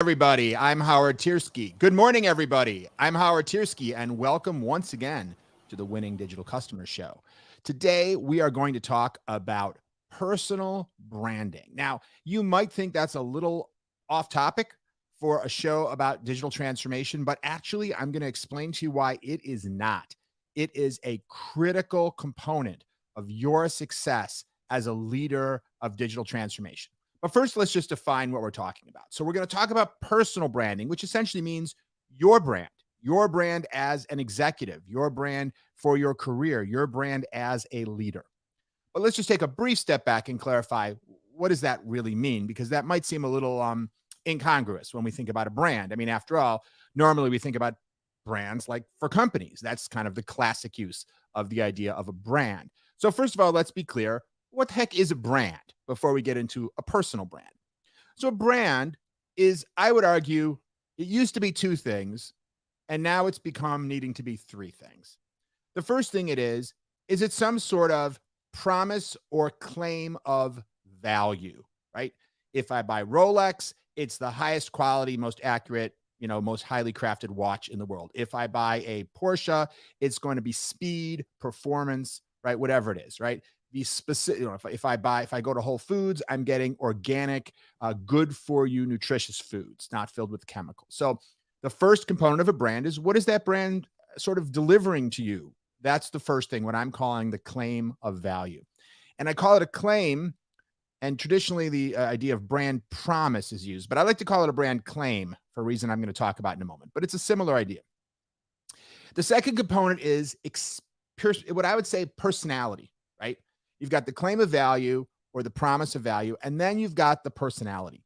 Everybody, I'm Howard Tiersky. Good morning, everybody. I'm Howard Tiersky, and welcome once again to the Winning Digital Customer Show. Today, we are going to talk about personal branding. Now, you might think that's a little off topic for a show about digital transformation, but actually, I'm going to explain to you why it is not. It is a critical component of your success as a leader of digital transformation. But first, let's just define what we're talking about. So we're going to talk about personal branding, which essentially means your brand as an executive, your brand for your career, your brand as a leader. But let's just take a brief step back and clarify, what does that really mean? Because that might seem a little incongruous when we think about a brand. I mean, after all, normally we think about brands like for companies. That's kind of the classic use of the idea of a brand. So first of all, let's be clear. What the heck is a brand before we get into a personal brand? So a brand is, I would argue, it used to be two things, and now it's become needing to be three things. The first thing is it some sort of promise or claim of value, right? If I buy Rolex, it's the highest quality, most accurate, most highly crafted watch in the world. If I buy a Porsche, it's going to be speed, performance, right? Whatever it is, right? Be specific. If I go to Whole Foods, I'm getting organic, good for you, nutritious foods, not filled with chemicals. So the first component of a brand is, what is that brand sort of delivering to you? That's the first thing, what I'm calling the claim of value. And I call it a claim. And traditionally, the idea of brand promise is used, but I like to call it a brand claim for a reason I'm going to talk about in a moment. But it's a similar idea. The second component is what I would say personality, right? You've got the claim of value or the promise of value, and then you've got the personality.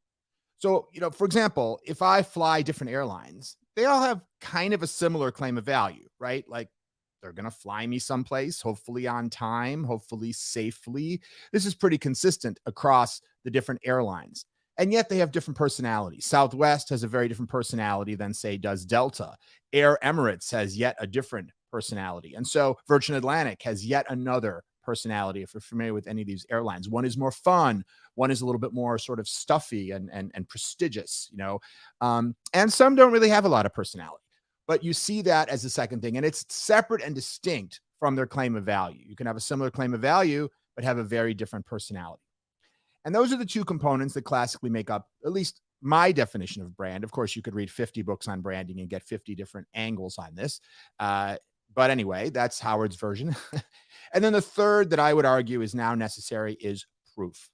So, for example, if I fly different airlines, they all have kind of a similar claim of value, right? Like, they're going to fly me someplace, hopefully on time, hopefully safely. This is pretty consistent across the different airlines. And yet they have different personalities. Southwest has a very different personality than, say, does Delta. Air Emirates has yet a different personality. And so Virgin Atlantic has yet another personality, if you're familiar with any of these airlines. One is more fun. One is a little bit more sort of stuffy and prestigious, and some don't really have a lot of personality. But you see that as the second thing, and it's separate and distinct from their claim of value. You can have a similar claim of value, but have a very different personality. And those are the two components that classically make up at least my definition of brand. Of course, you could read 50 books on branding and get 50 different angles on this. But anyway, that's Howard's version. And then the third that I would argue is now necessary is proof.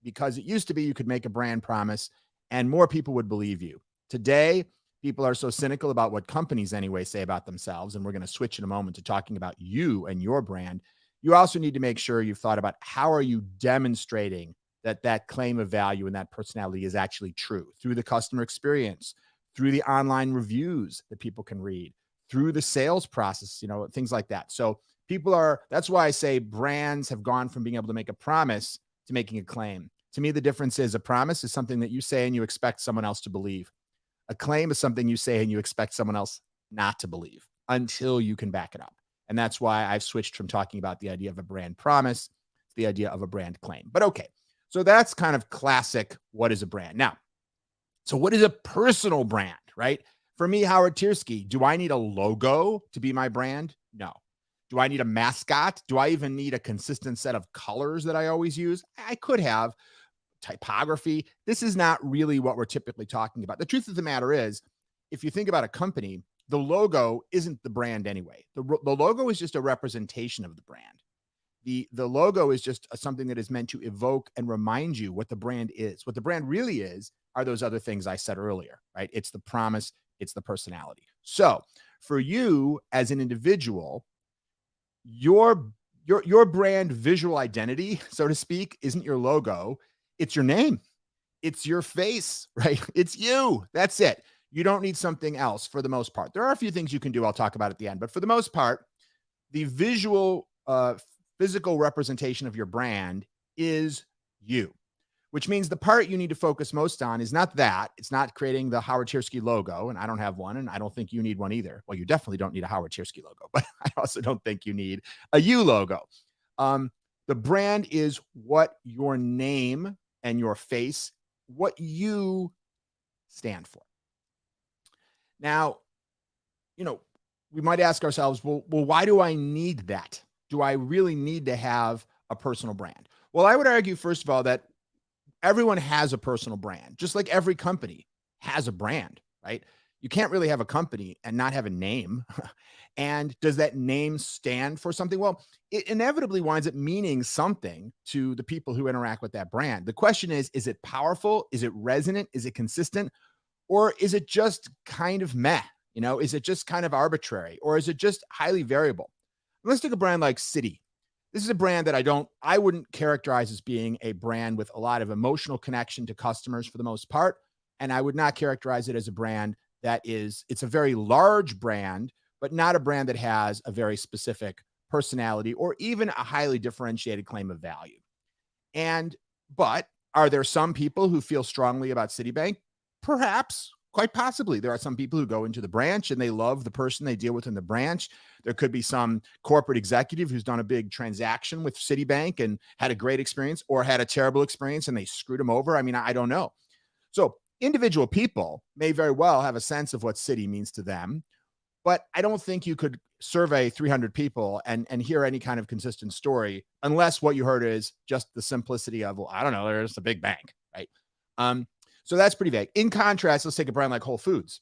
Because it used to be you could make a brand promise and more people would believe you. Today, people are so cynical about what companies anyway say about themselves, and we're going to switch in a moment to talking about you and your brand. You also need to make sure you've thought about how are you demonstrating that claim of value and that personality is actually true through the customer experience, through the online reviews that people can read, through the sales process, things like that. So that's why I say brands have gone from being able to make a promise to making a claim. To me, the difference is a promise is something that you say and you expect someone else to believe. A claim is something you say and you expect someone else not to believe until you can back it up. And that's why I've switched from talking about the idea of a brand promise to the idea of a brand claim. But okay, so that's kind of classic. What is a brand? Now, so what is a personal brand, right? For me, Howard Tiersky, do I need a logo to be my brand? No. Do I need a mascot? Do I even need a consistent set of colors that I always use? I could have. Typography. This is not really what we're typically talking about. The truth of the matter is, if you think about a company, the logo isn't the brand anyway. The logo is just a representation of the brand. The logo is just something that is meant to evoke and remind you what the brand is. What the brand really is are those other things I said earlier, right? It's the promise, it's the personality. So for you as an individual, your brand visual identity, so to speak, isn't your logo. It's your name. It's your face, right? It's you. That's it. You don't need something else for the most part. There are a few things you can do I'll talk about at the end, but for the most part, the visual, physical representation of your brand is you, which means the part you need to focus most on is not that. It's not creating the Howard Tiersky logo, and I don't have one, and I don't think you need one either. Well, you definitely don't need a Howard Tiersky logo, but I also don't think you need a you logo. The brand is what your name and your face, what you stand for. Now, you know, we might ask ourselves, well, why do I need that? Do I really need to have a personal brand? Well, I would argue, first of all, that everyone has a personal brand, just like every company has a brand, right? You can't really have a company and not have a name. And does that name stand for something? Well, it inevitably winds up meaning something to the people who interact with that brand. The question is it powerful? Is it resonant? Is it consistent? Or is it just kind of meh? Is it just kind of arbitrary? Or is it just highly variable? Let's take a brand like Citi. This is a brand that I wouldn't characterize as being a brand with a lot of emotional connection to customers for the most part. And I would not characterize it as a brand it's a very large brand, but not a brand that has a very specific personality or even a highly differentiated claim of value. But are there some people who feel strongly about Citibank? Perhaps, quite possibly. There are some people who go into the branch and they love the person they deal with in the branch. There could be some corporate executive who's done a big transaction with Citibank and had a great experience or had a terrible experience and they screwed them over. I mean, I don't know. So individual people may very well have a sense of what Citi means to them, but I don't think you could survey 300 people and hear any kind of consistent story unless what you heard is just the simplicity of, well, I don't know, there's a big bank, right? So that's pretty vague. In contrast, let's take a brand like Whole Foods.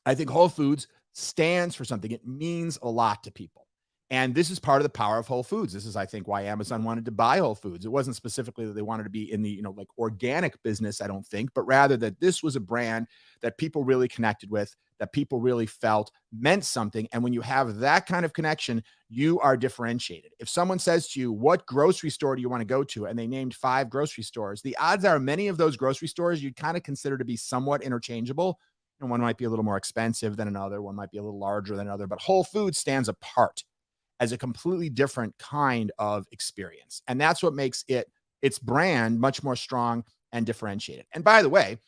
I think Whole Foods stands for something. It means a lot to people. And this is part of the power of Whole Foods. This is, I think, why Amazon wanted to buy Whole Foods. It wasn't specifically that they wanted to be in the, like organic business, I don't think, but rather that this was a brand that people really connected with, that people really felt meant something. And when you have that kind of connection, you are differentiated. If someone says to you, what grocery store do you want to go to? And they named 5 grocery stores, the odds are many of those grocery stores you'd kind of consider to be somewhat interchangeable. And one might be a little more expensive than another. One might be a little larger than another, but Whole Foods stands apart as a completely different kind of experience. And that's what makes its brand much more strong and differentiated. And by the way,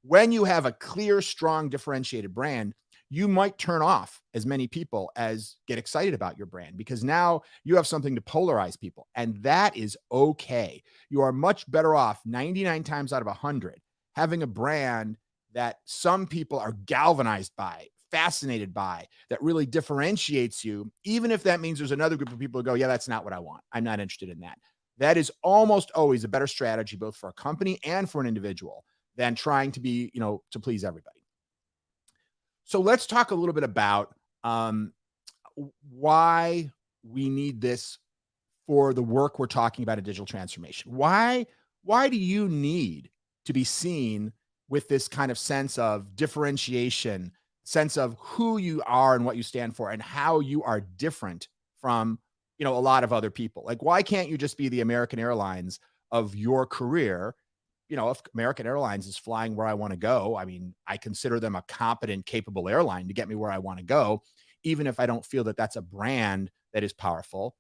when you have a clear, strong, differentiated brand, you might turn off as many people as get excited about your brand because now you have something to polarize people. And that is okay. You are much better off 99 times out of 100 having a brand that some people are galvanized by, fascinated by, that really differentiates you, even if that means there's another group of people who go, yeah, that's not what I want. I'm not interested in that. That is almost always a better strategy, both for a company and for an individual, than trying to be, to please everybody. So let's talk a little bit about why we need this for the work we're talking about in digital transformation. Why do you need to be seen with this kind of sense of differentiation, sense of who you are and what you stand for and how you are different from, a lot of other people? Like, why can't you just be the American Airlines of your career? If American Airlines is flying where I want to go, I mean, I consider them a competent, capable airline to get me where I want to go, even if I don't feel that that's a brand that is powerful.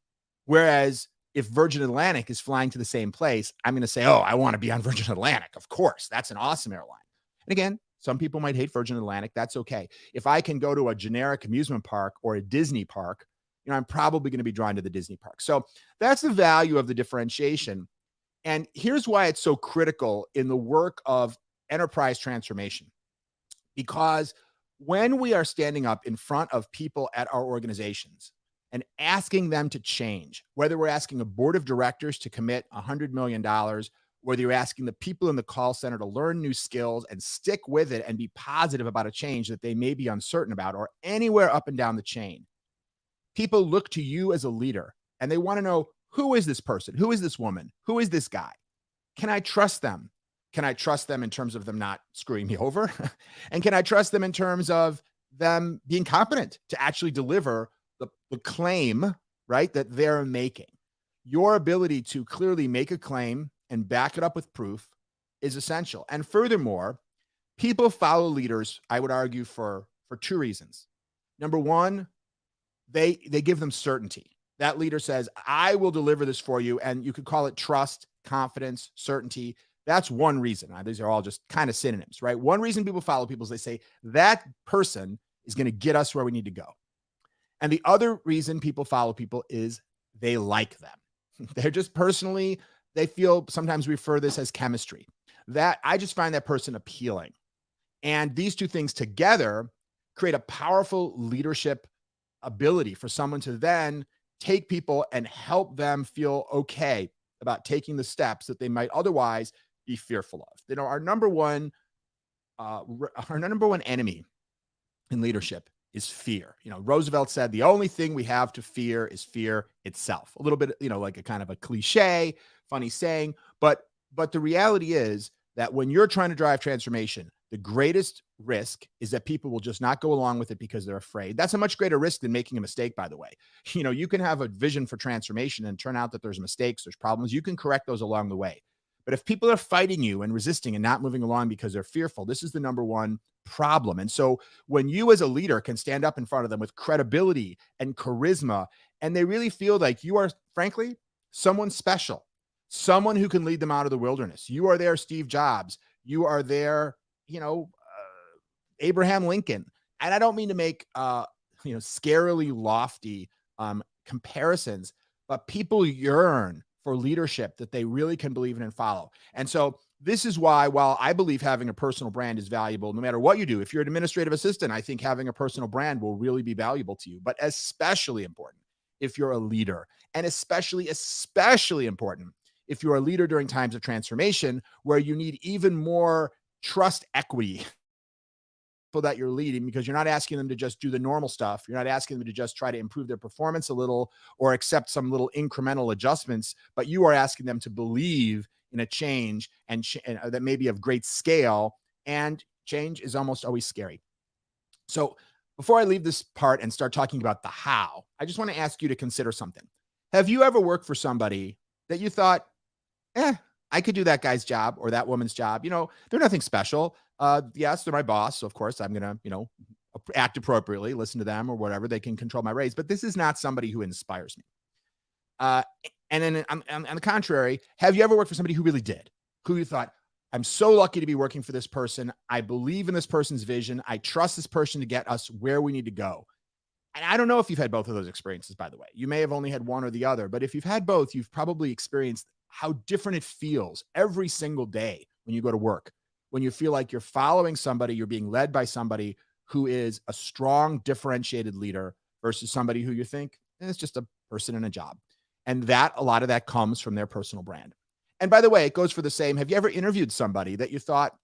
Whereas if Virgin Atlantic is flying to the same place, I'm going to say, oh, I want to be on Virgin Atlantic. Of course, that's an awesome airline. And again, some people might hate Virgin Atlantic. That's okay. If I can go to a generic amusement park or a Disney park, I'm probably going to be drawn to the Disney park. So that's the value of the differentiation. And here's why it's so critical in the work of enterprise transformation. Because when we are standing up in front of people at our organizations and asking them to change, whether we're asking a board of directors to commit $100 million, whether you're asking the people in the call center to learn new skills and stick with it and be positive about a change that they may be uncertain about, or anywhere up and down the chain, people look to you as a leader and they want to know, who is this person? Who is this woman? Who is this guy? Can I trust them? Can I trust them in terms of them not screwing me over? And can I trust them in terms of them being competent to actually deliver the claim, right, that they're making? Your ability to clearly make a claim and back it up with proof is essential. And furthermore, people follow leaders, I would argue, for 2 reasons. Number one, they give them certainty. That leader says, I will deliver this for you. And you could call it trust, confidence, certainty. That's one reason. These are all just kind of synonyms, right? One reason people follow people is they say that person is going to get us where we need to go. And the other reason people follow people is they like them. They're just personally, they feel, sometimes we refer this as chemistry, that I just find that person appealing. And these two things together create a powerful leadership ability for someone to then take people and help them feel okay about taking the steps that they might otherwise be fearful of. Our number one enemy in leadership is fear. Roosevelt said the only thing we have to fear is fear itself. A little bit, like a kind of a cliche, funny saying, but the reality is that when you're trying to drive transformation, the greatest risk is that people will just not go along with it because they're afraid. That's a much greater risk than making a mistake, by the way. You can have a vision for transformation and turn out that there's mistakes, there's problems. You can correct those along the way. But if people are fighting you and resisting and not moving along because they're fearful, this is the number one problem. And so when you as a leader can stand up in front of them with credibility and charisma, and they really feel like you are, frankly, someone special, someone who can lead them out of the wilderness. You are their Steve Jobs. You are their, Abraham Lincoln. And I don't mean to make, scarily lofty comparisons, but people yearn for leadership that they really can believe in and follow. And so this is why, while I believe having a personal brand is valuable, no matter what you do, if you're an administrative assistant, I think having a personal brand will really be valuable to you, but especially important if you're a leader, and especially important if you're a leader during times of transformation where you need even more trust equity that you're leading, because you're not asking them to just do the normal stuff. You're not asking them to just try to improve their performance a little or accept some little incremental adjustments, but you are asking them to believe in a change and that may be of great scale, and change is almost always scary. So before I leave this part and start talking about the how, I just want to ask you to consider something. Have you ever worked for somebody that you thought, I could do that guy's job or that woman's job? They're nothing special. Yes, they're my boss. So of course I'm going to, act appropriately, listen to them or whatever. They can control my raise, but this is not somebody who inspires me. And then on the contrary, have you ever worked for somebody who really did, who you thought, I'm so lucky to be working for this person. I believe in this person's vision. I trust this person to get us where we need to go. And I don't know if you've had both of those experiences, by the way. You may have only had one or the other, but if you've had both, you've probably experienced how different it feels every single day when you go to work, when you feel like you're following somebody, you're being led by somebody who is a strong, differentiated leader versus somebody who you think is just a person in a job. And a lot of that comes from their personal brand. And by the way, it goes for the same. Have you ever interviewed somebody that you thought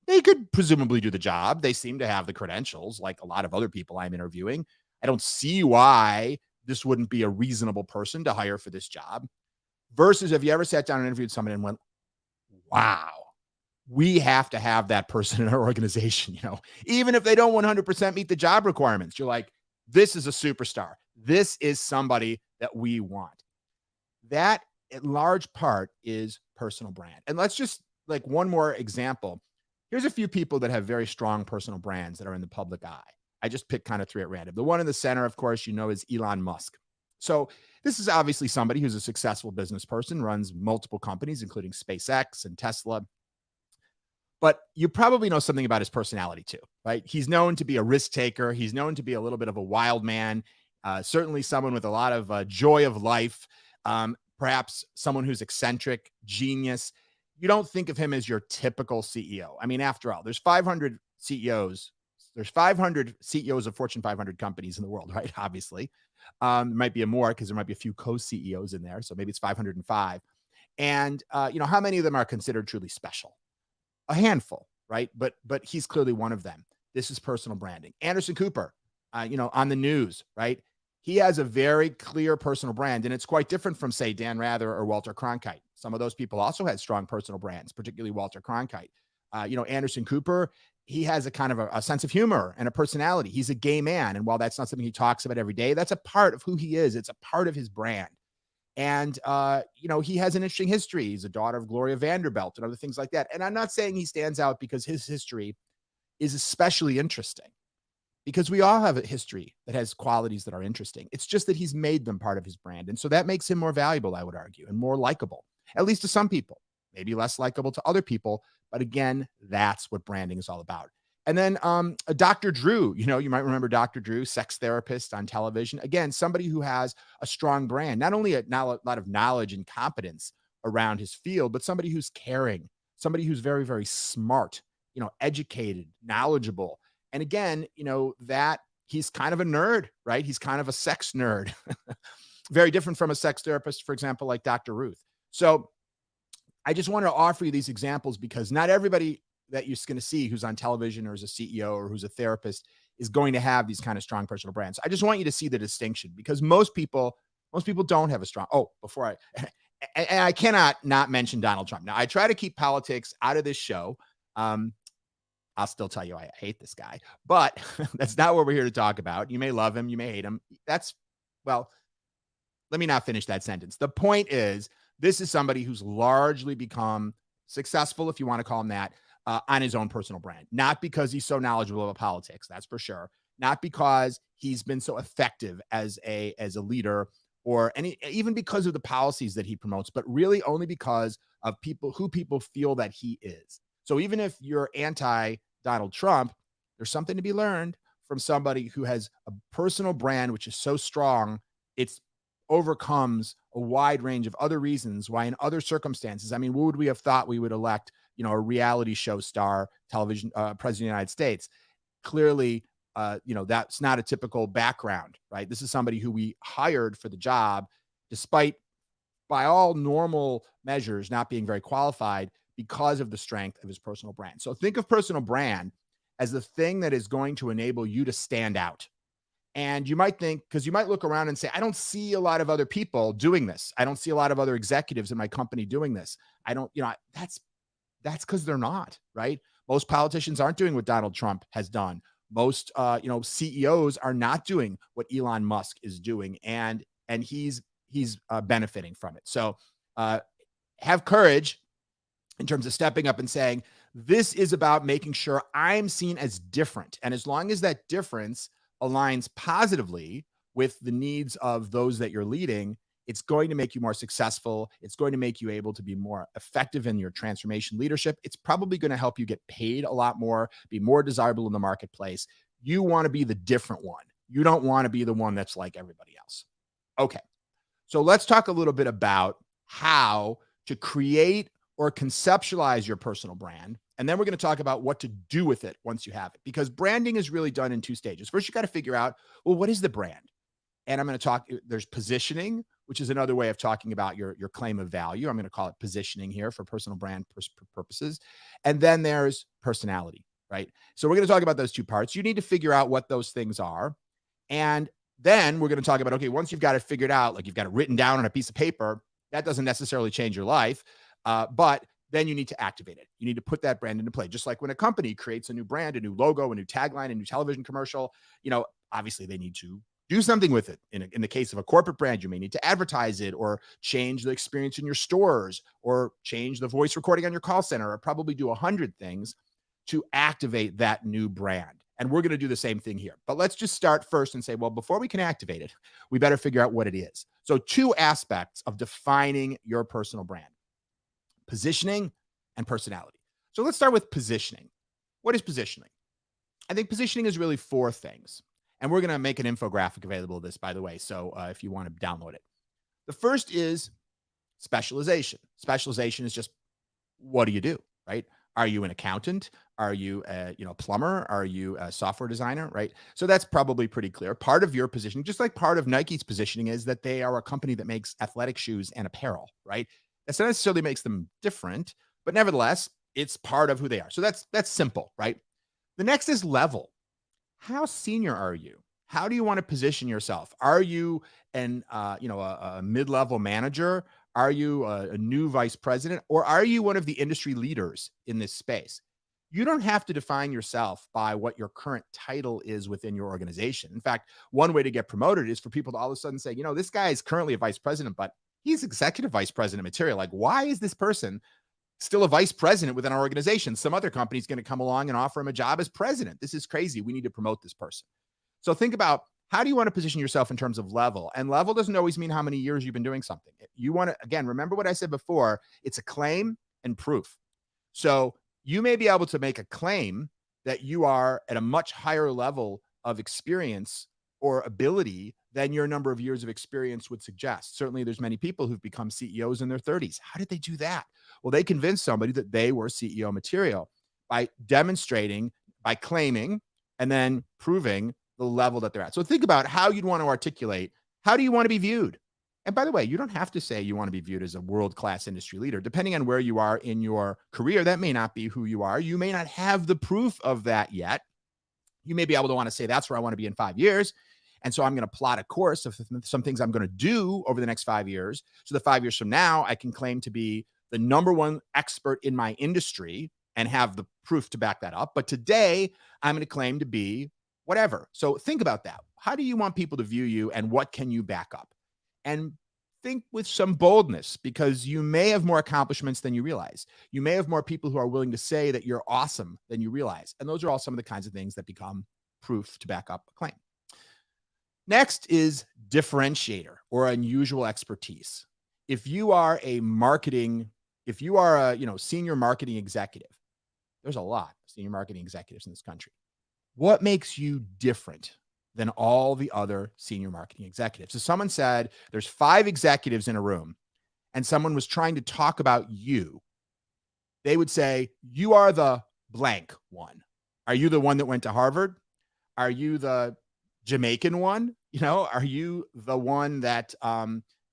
they could presumably do the job? They seem to have the credentials, like a lot of other people I'm interviewing. I don't see why this wouldn't be a reasonable person to hire for this job. Versus, have you ever sat down and interviewed somebody and went, wow, we have to have that person in our organization, even if they don't 100% meet the job requirements. You're like, this is a superstar. This is somebody that we want. That, in large part, is personal brand. And let's just, like, one more example. Here's a few people that have very strong personal brands that are in the public eye. I just picked kind of three at random. The one in the center, of course, is Elon Musk. So this is obviously somebody who's a successful business person, runs multiple companies, including SpaceX and Tesla. But you probably know something about his personality too, right? He's known to be a risk taker. He's known to be a little bit of a wild man, certainly someone with a lot of joy of life, perhaps someone who's eccentric, genius. You don't think of him as your typical CEO. I mean, after all, there's 500 CEOs. There's 500 CEOs of Fortune 500 companies in the world, right? Obviously. There might be more because there might be a few co-CEOs in there. So maybe it's 505. And, how many of them are considered truly special? A handful, right? But he's clearly one of them. This is personal branding. Anderson Cooper, on the news, right? He has a very clear personal brand, and it's quite different from, say, Dan Rather or Walter Cronkite. Some of those people also had strong personal brands, particularly Walter Cronkite. Anderson Cooper, he has a kind of a sense of humor and a personality. He's a gay man. And while that's not something he talks about every day, that's a part of who he is. It's a part of his brand. And, he has an interesting history. He's a daughter of Gloria Vanderbilt and other things like that. And I'm not saying he stands out because his history is especially interesting, because we all have a history that has qualities that are interesting. It's just that he's made them part of his brand. And so that makes him more valuable, I would argue, and more likable, at least to some people, maybe less likable to other people. But again, that's what branding is all about. And then Dr. Drew, you might remember Dr. Drew, sex therapist on television. Again, somebody who has a strong brand, not only a lot of knowledge and competence around his field, but somebody who's caring, somebody who's very, very smart, educated, knowledgeable. And again, that he's kind of a nerd, right? He's kind of a sex nerd. Very different from a sex therapist, for example, like Dr. Ruth. So I just want to offer you these examples because not everybody that you're going to see who's on television or is a CEO or who's a therapist is going to have these kind of strong personal brands. I just want you to see the distinction because most people don't have a strong. Oh, before and I cannot not mention Donald Trump. Now I try to keep politics out of this show. I'll still tell you I hate this guy, but that's not what we're here to talk about. You may love him, you may hate him. Let me not finish that sentence. The point is, this is somebody who's largely become successful, if you want to call him that, on his own personal brand. Not because he's so knowledgeable about politics, that's for sure. Not because he's been so effective as a leader or even because of the policies that he promotes, but really only because of who people feel that he is. So even if you're anti Donald Trump, there's something to be learned from somebody who has a personal brand which is so strong, it's overcomes a wide range of other reasons why in other circumstances, I mean, what would we have thought we would elect, a reality show star, television, president of the United States? Clearly, that's not a typical background, right? This is somebody who we hired for the job, despite by all normal measures not being very qualified because of the strength of his personal brand. So think of personal brand as the thing that is going to enable you to stand out. And you might think, because you might look around and say, I don't see a lot of other people doing this. I don't see a lot of other executives in my company doing this. I don't, that's because they're not, right? Most politicians aren't doing what Donald Trump has done. Most, CEOs are not doing what Elon Musk is doing. And he's benefiting from it. So have courage in terms of stepping up and saying, this is about making sure I'm seen as different. And as long as that difference aligns positively with the needs of those that you're leading, it's going to make you more successful. It's going to make you able to be more effective in your transformation leadership. It's probably going to help you get paid a lot more, be more desirable in the marketplace. You want to be the different one. You don't want to be the one that's like everybody else. Okay. So let's talk a little bit about how to create or conceptualize your personal brand. And then we're going to talk about what to do with it once you have it, because branding is really done in two stages. First, you got to figure out, well, what is the brand? And I'm going to talk, there's positioning, which is another way of talking about your claim of value. I'm going to call it positioning here for personal brand purposes. And then there's personality, right? So we're going to talk about those two parts. You need to figure out what those things are. And then we're going to talk about, okay, once you've got it figured out, like you've got it written down on a piece of paper, that doesn't necessarily change your life. But then you need to activate it. You need to put that brand into play. Just like when a company creates a new brand, a new logo, a new tagline, a new television commercial, obviously they need to do something with it. In the case of a corporate brand, you may need to advertise it or change the experience in your stores or change the voice recording on your call center or probably do 100 things to activate that new brand. And we're going to do the same thing here. But let's just start first and say, well, before we can activate it, we better figure out what it is. So two aspects of defining your personal brand: positioning and personality. So let's start with positioning. What is positioning? I think positioning is really four things. And we're going to make an infographic available of this, by the way. So if you want to download it. The first is specialization. Specialization is just, what do you do, right? Are you an accountant? Are you a plumber? Are you a software designer, right? So that's probably pretty clear. Part of your positioning, just like part of Nike's positioning, is that they are a company that makes athletic shoes and apparel, right? That not necessarily makes them different, but nevertheless, it's part of who they are. So that's simple, right? The next is level. How senior are you? How do you want to position yourself? Are you a mid-level manager? Are you a new vice president? Or are you one of the industry leaders in this space? You don't have to define yourself by what your current title is within your organization. In fact, one way to get promoted is for people to all of a sudden say, this guy is currently a vice president, but he's executive vice president material. Like, why is this person still a vice president within our organization? Some other company's going to come along and offer him a job as president. This is crazy. We need to promote this person. So think about, how do you want to position yourself in terms of level? And level doesn't always mean how many years you've been doing something. You want to, again, remember what I said before, it's a claim and proof. So you may be able to make a claim that you are at a much higher level of experience or ability than your number of years of experience would suggest. Certainly there's many people who've become CEOs in their 30s. How did they do that? Well, they convinced somebody that they were CEO material. by demonstrating, by claiming, and then proving the level that they're at. So think about how you'd want to articulate, how do you want to be viewed? And by the way, you don't have to say you want to be viewed as a world-class industry leader. Depending on where you are in your career, that may not be who you are. You may not have the proof of that yet. You may be able to want to say, that's where I want to be in 5 years. And so I'm going to plot a course of some things I'm going to do over the next 5 years. So that 5 years from now, I can claim to be the number one expert in my industry and have the proof to back that up. But today, I'm going to claim to be whatever. So think about that. How do you want people to view you, and what can you back up? And think with some boldness, because you may have more accomplishments than you realize. You may have more people who are willing to say that you're awesome than you realize. And those are all some of the kinds of things that become proof to back up a claim. Next is differentiator or unusual expertise. If you are a senior marketing executive, there's a lot of senior marketing executives in this country. What makes you different than all the other senior marketing executives? So someone said there's 5 executives in a room and someone was trying to talk about you. They would say, you are the blank one. Are you the one that went to Harvard? Are you the Jamaican one? Are you the one that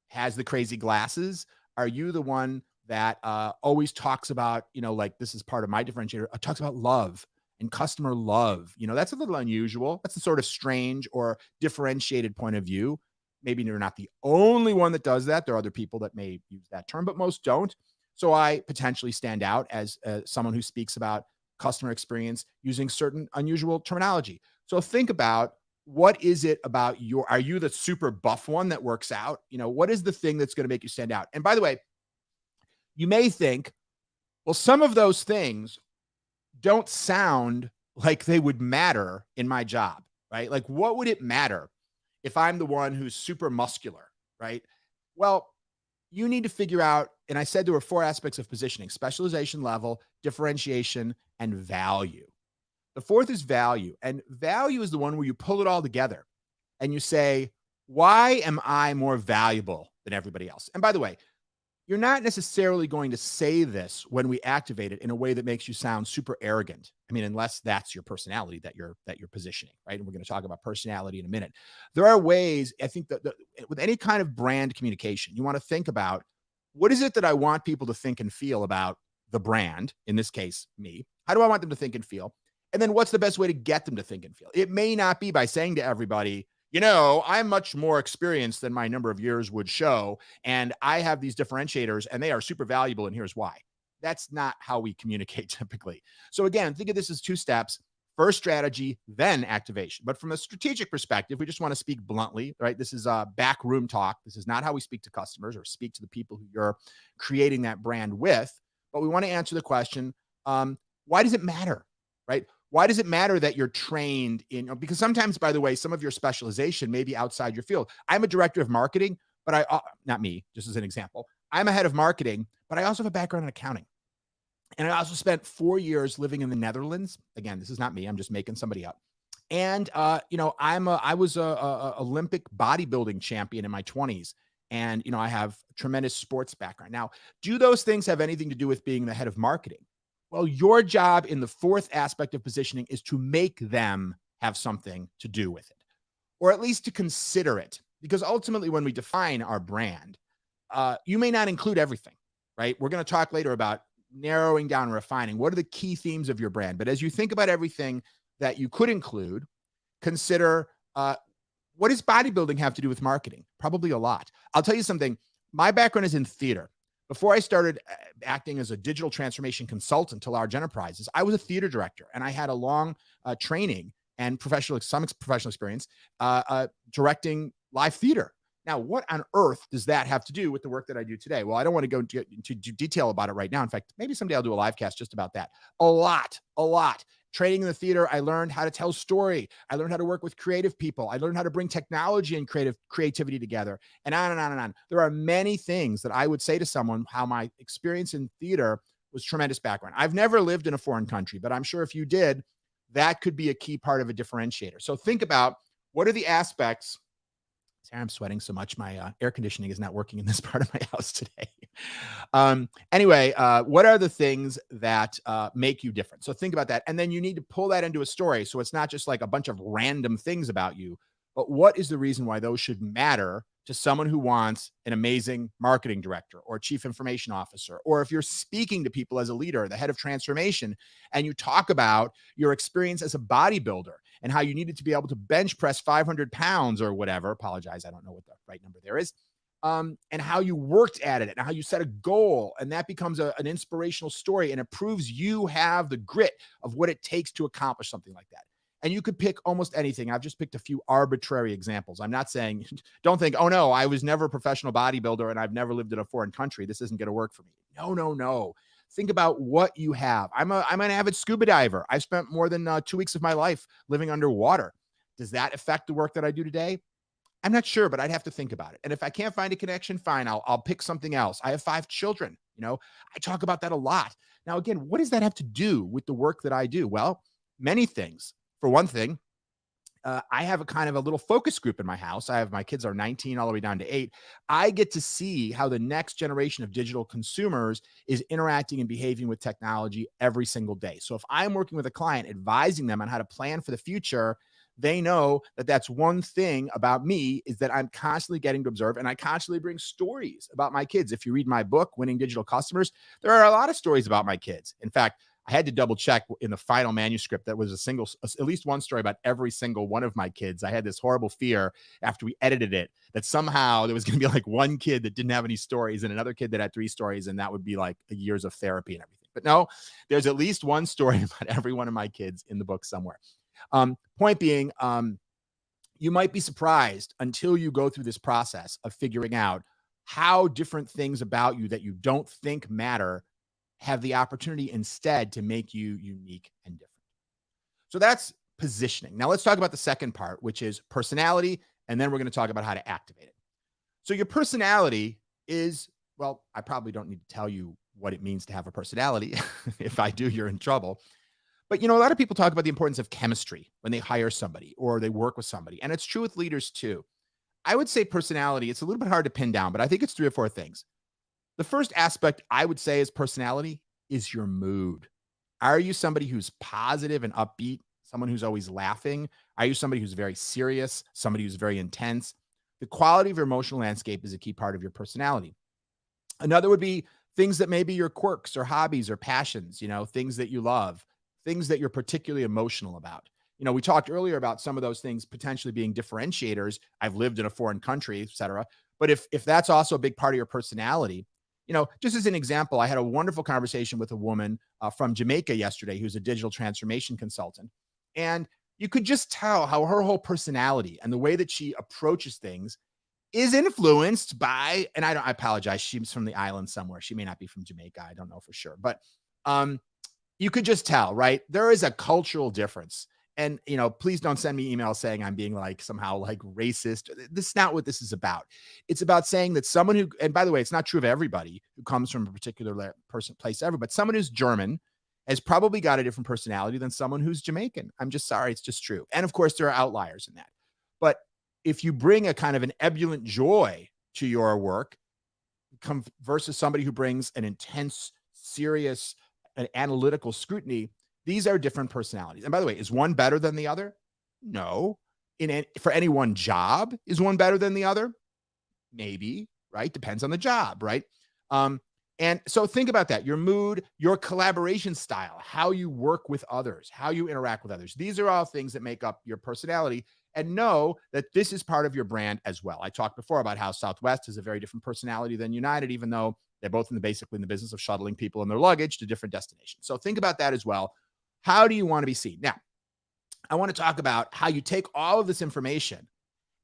has the crazy glasses? Are you the one that always talks about, like, this is part of my differentiator, talks about love and customer love? That's a little unusual. That's a sort of strange or differentiated point of view. Maybe you're not the only one that does that. There are other people that may use that term, but most don't. So I potentially stand out as someone who speaks about customer experience using certain unusual terminology. So think about, what is it about are you the super buff one that works out? What is the thing that's going to make you stand out? And by the way, you may think, well, some of those things don't sound like they would matter in my job, right? Like, what would it matter if I'm the one who's super muscular, right? Well, you need to figure out, and I said there were 4 aspects of positioning: specialization level, differentiation, and value. The 4th is value. And value is the one where you pull it all together and you say, why am I more valuable than everybody else? And by the way, you're not necessarily going to say this when we activate it in a way that makes you sound super arrogant. I mean, unless that's your personality that you're positioning, right? And we're going to talk about personality in a minute. There are ways, I think, that with any kind of brand communication, you want to think about, what is it that I want people to think and feel about the brand, in this case, me? How do I want them to think and feel? And then what's the best way to get them to think and feel? It may not be by saying to everybody, I'm much more experienced than my number of years would show, and I have these differentiators, and they are super valuable, and here's why. That's not how we communicate typically. So again, think of this as 2 steps: first strategy, then activation. But from a strategic perspective, we just want to speak bluntly, right? This is backroom talk. This is not how we speak to customers or speak to the people who you're creating that brand with. But we want to answer the question, why does it matter, right? Why does it matter that you're trained in, because sometimes, by the way, some of your specialization may be outside your field. I'm a director of marketing, but not me, just as an example. I'm a head of marketing, but I also have a background in accounting. And I also spent 4 years living in the Netherlands. Again, this is not me. I'm just making somebody up. And, I was a Olympic bodybuilding champion in my 20s. And, I have tremendous sports background. Now, do those things have anything to do with being the head of marketing? Well, your job in the 4th aspect of positioning is to make them have something to do with it, or at least to consider it. Because ultimately, when we define our brand, you may not include everything, right? We're going to talk later about narrowing down and refining. What are the key themes of your brand? But as you think about everything that you could include, consider, what does bodybuilding have to do with marketing? Probably a lot. I'll tell you something. My background is in theater. Before I started acting as a digital transformation consultant to large enterprises, I was a theater director, and I had a long training and some professional experience directing live theater. Now, what on earth does that have to do with the work that I do today? Well, I don't want to go into detail about it right now. In fact, maybe someday I'll do a live cast just about that. A lot. Training in the theater, I learned how to tell story. I learned how to work with creative people. I learned how to bring technology and creativity together, and on and on and on. There are many things that I would say to someone how my experience in theater was tremendous background. I've never lived in a foreign country, but I'm sure if you did, that could be a key part of a differentiator. So think about, what are the aspects Sorry, I'm sweating so much. My air conditioning is not working in this part of my house today. Anyway, what are the things that make you different? So think about that. And then you need to pull that into a story. So it's not just like a bunch of random things about you, but what is the reason why those should matter to someone who wants an amazing marketing director or chief information officer? Or if you're speaking to people as a leader, the head of transformation, and you talk about your experience as a bodybuilder and how you needed to be able to bench press 500 pounds or whatever. Apologize, I don't know what the right number there is. And how you worked at it and how you set a goal. And that becomes an inspirational story. And it proves you have the grit of what it takes to accomplish something like that. And you could pick almost anything. I've just picked a few arbitrary examples. I'm not saying, don't think, oh no, I was never a professional bodybuilder and I've never lived in a foreign country. This isn't going to work for me. No, no, no. Think about what you have. I'm an avid scuba diver. I've spent more than 2 weeks of my life living underwater. Does that affect the work that I do today? I'm not sure, but I'd have to think about it. And if I can't find a connection, fine, I'll pick something else. I have 5 children. I talk about that a lot. Now, again, what does that have to do with the work that I do? Well, many things. For one thing, I have a kind of a little focus group in my house. My kids are 19 all the way down to 8. I get to see how the next generation of digital consumers is interacting and behaving with technology every single day. So if I'm working with a client, advising them on how to plan for the future, they know that that's one thing about me is that I'm constantly getting to observe and I constantly bring stories about my kids. If you read my book, Winning Digital Customers, there are a lot of stories about my kids. In fact, I had to double check in the final manuscript that was at least one story about every single one of my kids. I had this horrible fear after we edited it that somehow there was going to be like one kid that didn't have any stories and another kid that had 3 stories, and that would be like years of therapy and everything. But no, there's at least one story about every one of my kids in the book somewhere. Point being, you might be surprised until you go through this process of figuring out how different things about you that you don't think matter have the opportunity instead to make you unique and different. So that's positioning. Now let's talk about the second part, which is personality, and then we're going to talk about how to activate it. So your personality is, well, I probably don't need to tell you what it means to have a personality. If I do, you're in trouble. But, a lot of people talk about the importance of chemistry when they hire somebody or they work with somebody. And it's true with leaders too. I would say personality, it's a little bit hard to pin down, but I think it's 3 or 4 things. The first aspect I would say is personality is your mood. Are you somebody who's positive and upbeat, someone who's always laughing? Are you somebody who's very serious, somebody who's very intense? The quality of your emotional landscape is a key part of your personality. Another would be things that may be your quirks or hobbies or passions, things that you love, things that you're particularly emotional about. We talked earlier about some of those things potentially being differentiators. I've lived in a foreign country, et cetera. But if that's also a big part of your personality, just as an example, I had a wonderful conversation with a woman from Jamaica yesterday who's a digital transformation consultant. And you could just tell how her whole personality and the way that she approaches things is influenced by, and I apologize, she's from the island somewhere. She may not be from Jamaica. I don't know for sure. But you could just tell, right? There is a cultural difference. And, please don't send me emails saying I'm being like somehow like racist. This is not what this is about. It's about saying that someone who, and by the way, it's not true of everybody who comes from a particular place ever, but someone who's German has probably got a different personality than someone who's Jamaican. I'm just sorry. It's just true. And of course, there are outliers in that. But if you bring a kind of an ebullient joy to your work versus somebody who brings an intense, serious, an analytical scrutiny, these are different personalities. And by the way, is one better than the other? No. For any one job, is one better than the other? Maybe, right? Depends on the job, right? And so think about that. Your mood, your collaboration style, how you work with others, how you interact with others. These are all things that make up your personality. And know that this is part of your brand as well. I talked before about how Southwest has a very different personality than United, even though they're both basically in the business of shuttling people and their luggage to different destinations. So think about that as well. How do you want to be seen? Now, I want to talk about how you take all of this information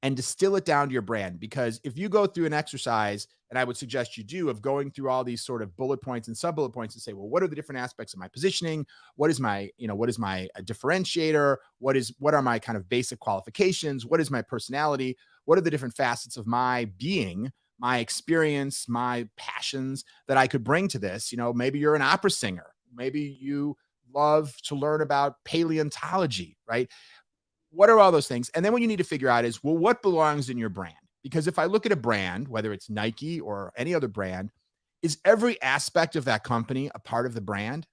and distill it down to your brand. Because if you go through an exercise, and I would suggest you do, of going through all these sort of bullet points and sub-bullet points and say, well, what are the different aspects of my positioning? What is my differentiator? What are my kind of basic qualifications? What is my personality? What are the different facets of my being, my experience, my passions that I could bring to this? Maybe you're an opera singer. Maybe you love to learn about paleontology, right? What are all those things? And then what you need to figure out is, well, what belongs in your brand? Because if I look at a brand, whether it's Nike or any other brand, is every aspect of that company a part of the brand?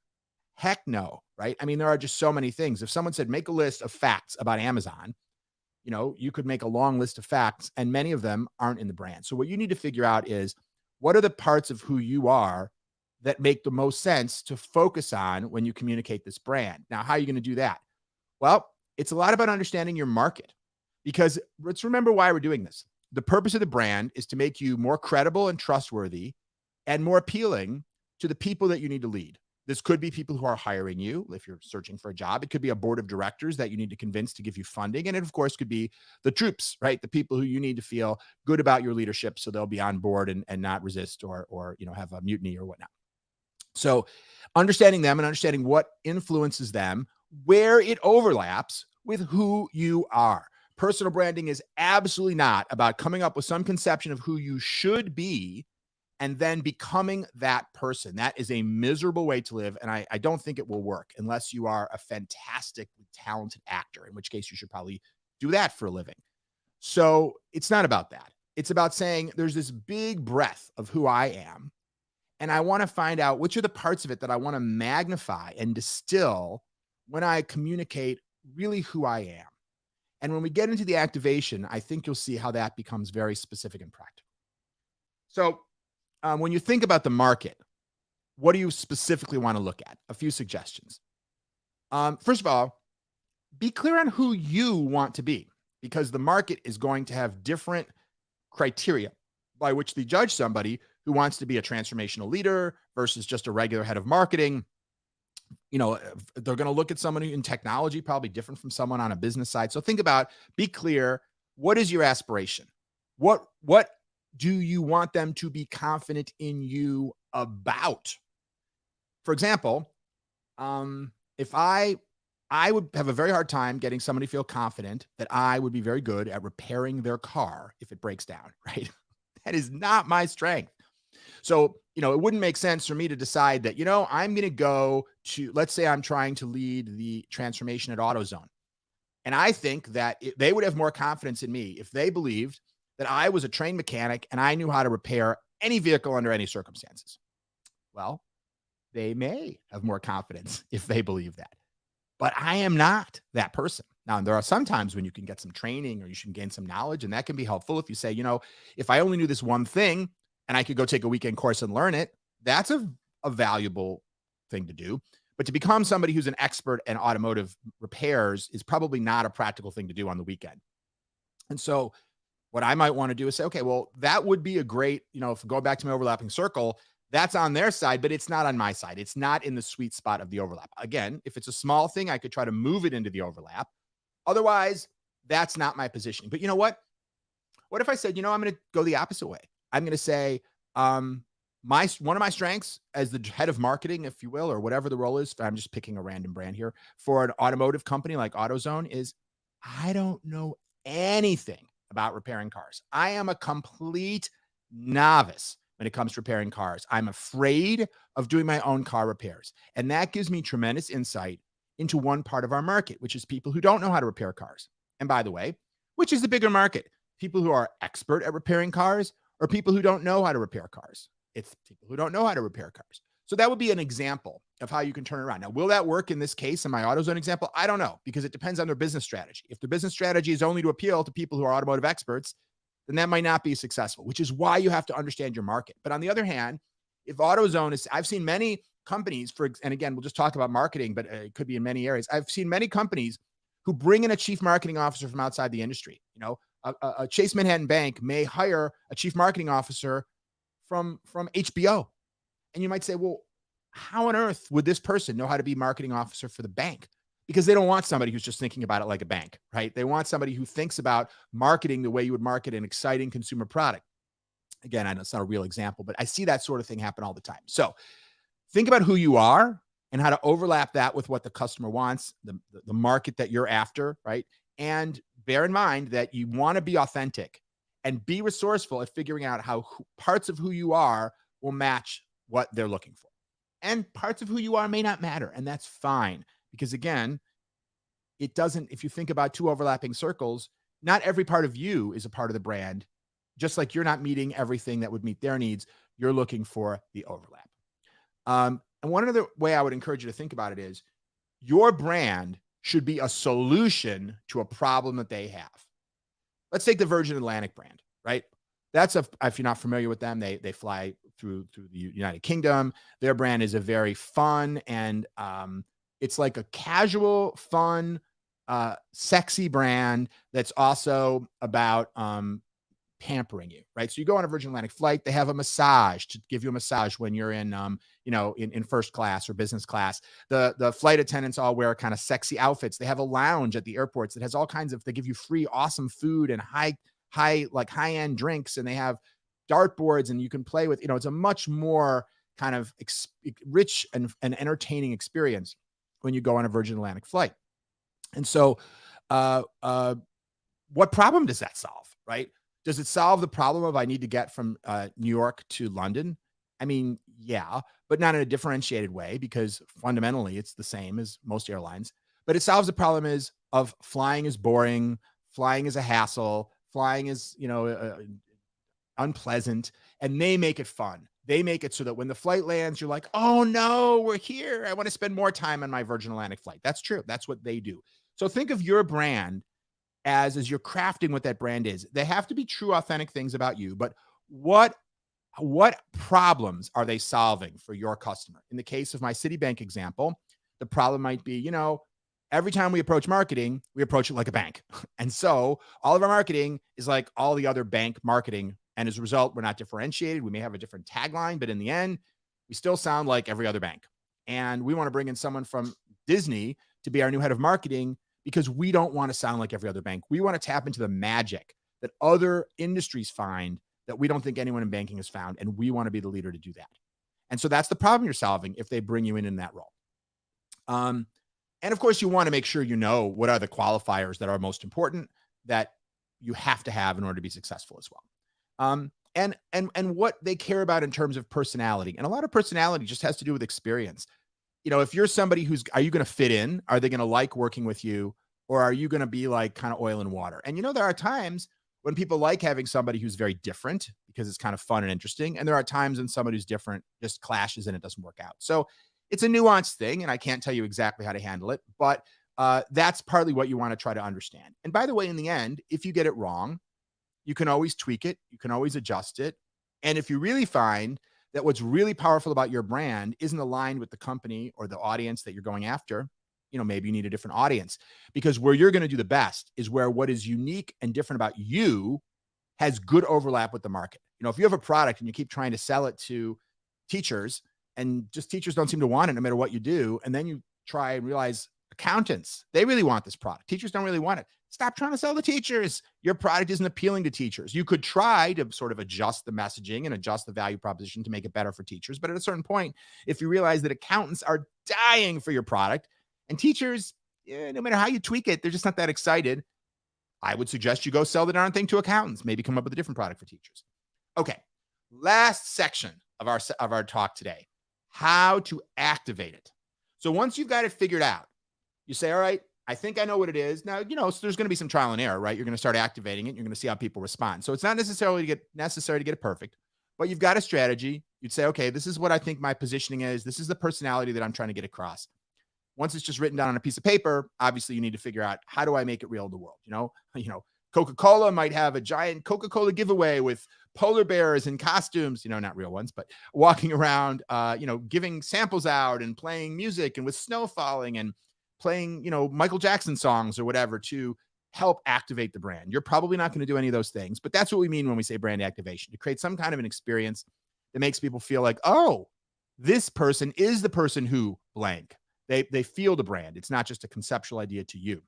Heck no, right? I mean, there are just so many things. If someone said, make a list of facts about Amazon, you could make a long list of facts, and many of them aren't in the brand. So what you need to figure out is, what are the parts of who you are that make the most sense to focus on when you communicate this brand? Now, how are you going to do that? Well, it's a lot about understanding your market, because let's remember why we're doing this. The purpose of the brand is to make you more credible and trustworthy and more appealing to the people that you need to lead. This could be people who are hiring you if you're searching for a job. It could be a board of directors that you need to convince to give you funding. And it, of course, could be the troops, right? The people who you need to feel good about your leadership so they'll be on board and not resist or have a mutiny or whatnot. So understanding them and understanding what influences them, where it overlaps with who you are. Personal branding is absolutely not about coming up with some conception of who you should be and then becoming that person. That is a miserable way to live. And I don't think it will work unless you are a fantastic, talented actor, in which case you should probably do that for a living. So it's not about that. It's about saying there's this big breadth of who I am, and I want to find out which are the parts of it that I want to magnify and distill when I communicate really who I am. And when we get into the activation, I think you'll see how that becomes very specific and practical. So when you think about the market, what do you specifically want to look at? A few suggestions. First of all, be clear on who you want to be, because the market is going to have different criteria by which they judge somebody who wants to be a transformational leader versus just a regular head of marketing. They're going to look at someone in technology, probably different from someone on a business side. So think about, be clear. What is your aspiration? What do you want them to be confident in you about? For example, if I would have a very hard time getting somebody to feel confident that I would be very good at repairing their car if it breaks down, right? That is not my strength. So, it wouldn't make sense for me to decide that, I'm going to go to, let's say I'm trying to lead the transformation at AutoZone. And I think that they would have more confidence in me if they believed that I was a trained mechanic and I knew how to repair any vehicle under any circumstances. Well, they may have more confidence if they believe that. But I am not that person. Now, there are some times when you can get some training or you should gain some knowledge, and that can be helpful if you say, if I only knew this one thing and I could go take a weekend course and learn it, that's a valuable thing to do. But to become somebody who's an expert in automotive repairs is probably not a practical thing to do on the weekend. And so what I might want to do is say, okay, well, that would be a great, if go back to my overlapping circle, that's on their side, but it's not on my side. It's not in the sweet spot of the overlap. Again, if it's a small thing, I could try to move it into the overlap. Otherwise, that's not my positioning. But you know what? What if I said, I'm going to go the opposite way? I'm going to say, one of my strengths as the head of marketing, if you will, or whatever the role is, I'm just picking a random brand here, for an automotive company like AutoZone, is I don't know anything about repairing cars. I am a complete novice when it comes to repairing cars. I'm afraid of doing my own car repairs. And that gives me tremendous insight into one part of our market, which is people who don't know how to repair cars. And by the way, which is the bigger market? People who are expert at repairing cars or people who don't know how to repair cars? It's people who don't know how to repair cars. So that would be an example of how you can turn it around. Now, will that work in this case, in my AutoZone example? I don't know, because it depends on their business strategy. If their business strategy is only to appeal to people who are automotive experts, then that might not be successful, which is why you have to understand your market. But on the other hand, if AutoZone is, I've seen many companies, and again, we'll just talk about marketing, but it could be in many areas. I've seen many companies who bring in a chief marketing officer from outside the industry. A Chase Manhattan Bank may hire a chief marketing officer from HBO. And you might say, well, how on earth would this person know how to be marketing officer for the bank? Because they don't want somebody who's just thinking about it like a bank, right? They want somebody who thinks about marketing the way you would market an exciting consumer product. Again, I know it's not a real example, but I see that sort of thing happen all the time. So think about who you are and how to overlap that with what the customer wants, the market that you're after, right? And bear in mind that you want to be authentic and be resourceful at figuring out how parts of who you are will match what they're looking for. And parts of who you are may not matter, and that's fine. Because again, it doesn't, if you think about two overlapping circles, not every part of you is a part of the brand, just like you're not meeting everything that would meet their needs, you're looking for the overlap. And one other way I would encourage you to think about it is your brand should be a solution to a problem that they have. Let's take the Virgin Atlantic brand, right? If you're not familiar with them, they fly through the United Kingdom. Their brand is a very fun and it's like a casual, fun, sexy brand that's also about pampering you, right? So you go on a Virgin Atlantic flight, they have a massage to give you a massage when you're in, in first class or business class. The flight attendants all wear kind of sexy outfits. They have a lounge at the airports that has all kinds of, they give you free, awesome food and high-end drinks, and they have dartboards and you can play with, it's a much more kind of rich and entertaining experience when you go on a Virgin Atlantic flight. And so, what problem does that solve, right? Does it solve the problem of I need to get from New York to London? I mean, yeah, but not in a differentiated way because fundamentally it's the same as most airlines. But it solves the problem of flying is boring, flying is a hassle, flying is, unpleasant, and they make it fun. They make it so that when the flight lands, you're like, oh no, we're here. I want to spend more time on my Virgin Atlantic flight. That's true. That's what they do. So think of your brand as you're crafting what that brand is. They have to be true, authentic things about you, but what problems are they solving for your customer? In the case of my Citibank example, the problem might be, every time we approach marketing, we approach it like a bank. And so all of our marketing is like all the other bank marketing. And as a result, we're not differentiated. We may have a different tagline, but in the end, we still sound like every other bank. And we want to bring in someone from Disney to be our new head of marketing because we don't want to sound like every other bank. We want to tap into the magic that other industries find that we don't think anyone in banking has found. And we want to be the leader to do that. And so that's the problem you're solving if they bring you in that role. And of course, you want to make sure you know what are the qualifiers that are most important that you have to have in order to be successful as well. And what they care about in terms of personality. And a lot of personality just has to do with experience. If you're somebody are you going to fit in? Are they going to like working with you? Or are you going to be like kind of oil and water? And there are times when people like having somebody who's very different because it's kind of fun and interesting. And there are times when somebody who's different just clashes and it doesn't work out. So it's a nuanced thing. And I can't tell you exactly how to handle it, but that's partly what you want to try to understand. And by the way, in the end, if you get it wrong, you can always tweak it. You can always adjust it. And if you really find that what's really powerful about your brand isn't aligned with the company or the audience that you're going after, maybe you need a different audience, because where you're going to do the best is where what is unique and different about you has good overlap with the market. If you have a product and you keep trying to sell it to teachers and just teachers don't seem to want it no matter what you do, and then you try and realize accountants, they really want this product. Teachers don't really want it. Stop trying to sell the teachers. Your product isn't appealing to teachers. You could try to sort of adjust the messaging and adjust the value proposition to make it better for teachers. But at a certain point, if you realize that accountants are dying for your product and teachers, no matter how you tweak it, they're just not that excited, I would suggest you go sell the darn thing to accountants. Maybe come up with a different product for teachers. Okay, last section of our talk today, how to activate it. So once you've got it figured out, you say, all right, I think I know what it is. Now, so there's going to be some trial and error, right? You're going to start activating it. You're going to see how people respond. So it's not necessary to get it perfect, but you've got a strategy. You'd say, okay, this is what I think my positioning is. This is the personality that I'm trying to get across. Once it's just written down on a piece of paper, obviously you need to figure out, how do I make it real in the world? Coca-Cola might have a giant Coca-Cola giveaway with polar bears in costumes, not real ones, but walking around, giving samples out and playing music and with snow falling and playing, Michael Jackson songs or whatever to help activate the brand. You're probably not going to do any of those things, but that's what we mean when we say brand activation, to create some kind of an experience that makes people feel like, oh, this person is the person who blank. They feel the brand. It's not just a conceptual idea to you.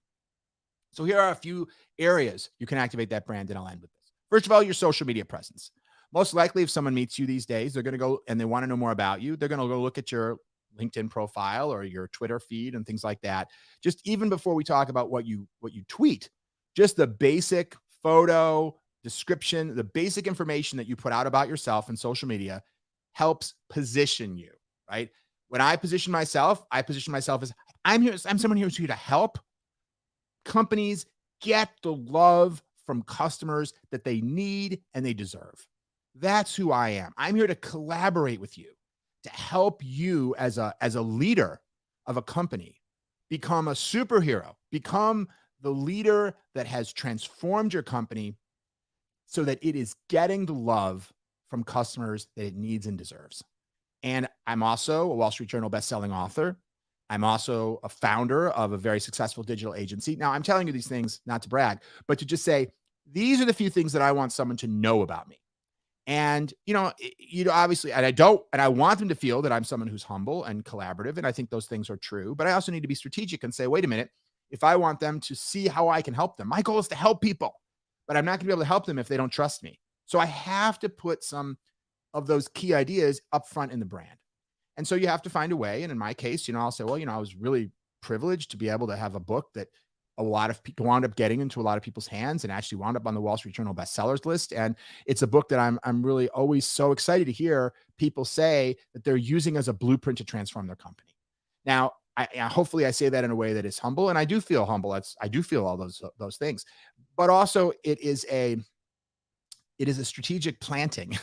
So here are a few areas you can activate that brand, and I'll end with this. First of all, your social media presence. Most likely, if someone meets you these days, they're going to go and they want to know more about you. They're going to go look at your LinkedIn profile or your Twitter feed and things like that. Just even before we talk about what you tweet, just the basic photo description, the basic information that you put out about yourself in social media helps position you, right? When I position myself as I'm someone who's here to help companies get the love from customers that they need and they deserve. That's who I am. I'm here to collaborate with you, to help you as a leader of a company become a superhero, become the leader that has transformed your company so that it is getting the love from customers that it needs and deserves. And I'm also a Wall Street Journal bestselling author. I'm also a founder of a very successful digital agency. Now, I'm telling you these things not to brag, but to just say, these are the few things that I want someone to know about me. And, obviously, and I want them to feel that I'm someone who's humble and collaborative. And I think those things are true, but I also need to be strategic and say, wait a minute, if I want them to see how I can help them, my goal is to help people, but I'm not going to be able to help them if they don't trust me. So I have to put some of those key ideas up front in the brand. And so you have to find a way. And in my case, I'll say, well, I was really privileged to be able to have a book that a lot of people wound up getting into a lot of people's hands and actually wound up on the Wall Street Journal bestsellers list. And it's a book that I'm really always so excited to hear people say that they're using as a blueprint to transform their company. Now, hopefully I say that in a way that is humble, and I do feel humble. I do feel all those things, but also it is a strategic planting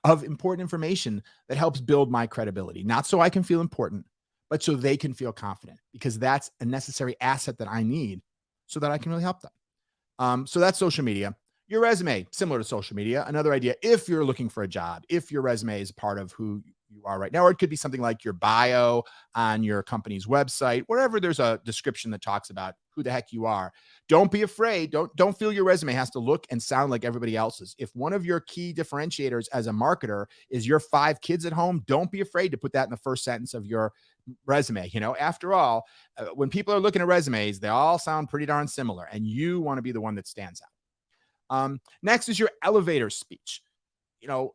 of important information that helps build my credibility, not so I can feel important, but so they can feel confident, because that's a necessary asset that I need so that I can really help them. So that's social media. Your resume, similar to social media, another idea, if you're looking for a job, if your resume is part of who you are right now, or it could be something like your bio on your company's website, wherever there's a description that talks about who the heck you are. Don't be afraid. Don't feel your resume has to look and sound like everybody else's. If one of your key differentiators as a marketer is your 5 kids at home, don't be afraid to put that in the first sentence of your resume. After all, when people are looking at resumes, they all sound pretty darn similar, and you want to be the one that stands out. Next is your elevator speech.